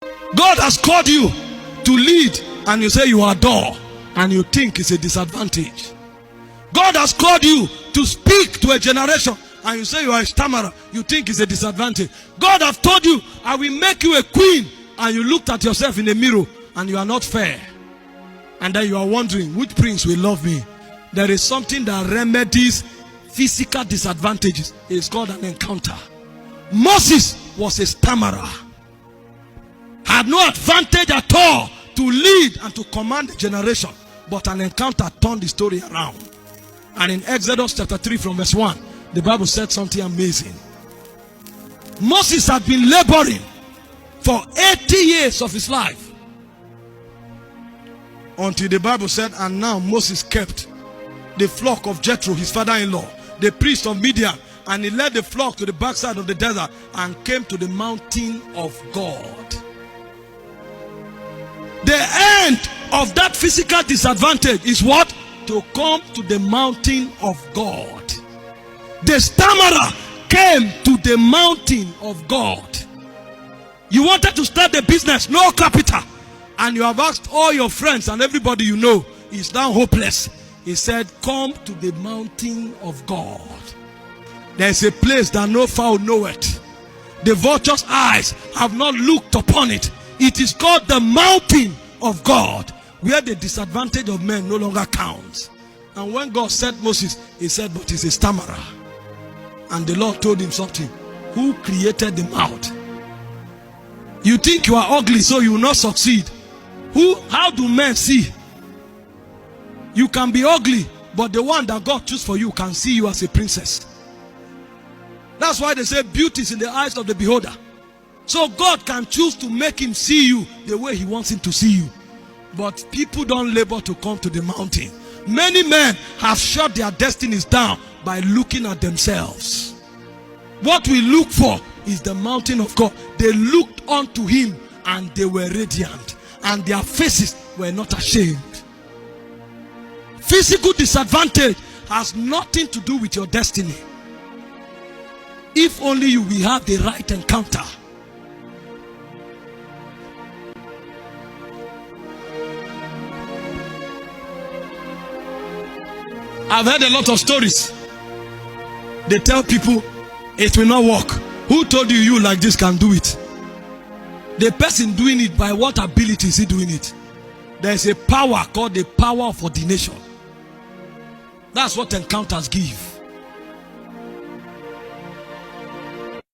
God has called you to lead and you say you are dull and you think it's a disadvantage. God has called you to speak to a generation and you say you are a stammerer, you think it's a disadvantage. God has told you, I will make you a queen, and you looked at yourself in the mirror and you are not fair. And then you are wondering, which prince will love me? There is something that remedies physical disadvantages. It's called an encounter. Moses was a stammerer. Had no advantage at all to lead and to command the generation. But an encounter turned the story around. And in Exodus chapter 3 from verse 1, the Bible said something amazing. Moses had been laboring for 80 years of his life. Until the Bible said, and now Moses kept the flock of Jethro, his father-in-law, the priest of Midian, and he led the flock to the backside of the desert and came to the mountain of God. The end of that physical disadvantage is what? To come to the mountain of God. The stammerer came to the mountain of God. You wanted to start a business, no capital, and you have asked all your friends and everybody you know is now hopeless. He said, come to the mountain of God. There is a place that no fowl knoweth. The vulture's eyes have not looked upon it. It is called the mountain of God, where the disadvantage of men no longer counts. And when God said Moses, he said, but he's a stammerer. And the Lord told him something. Who created the mouth? You think you are ugly, so you will not succeed. How do men see? You can be ugly, but the one that God chose for you can see you as a princess. That's why they say beauty is in the eyes of the beholder. So God can choose to make him see you the way he wants him to see you. But people don't labor to come to the mountain. Many men have shut their destinies down by looking at themselves. What we look for is the mountain of God. They looked unto him and they were radiant, and their faces were not ashamed. Physical disadvantage has nothing to do with your destiny. If only you will have the right encounter. I've heard a lot of stories. They tell people it will not work. Who told you you like this can do it? The person doing it, by what ability is he doing it? There is a power called the power of ordination. That's what encounters give.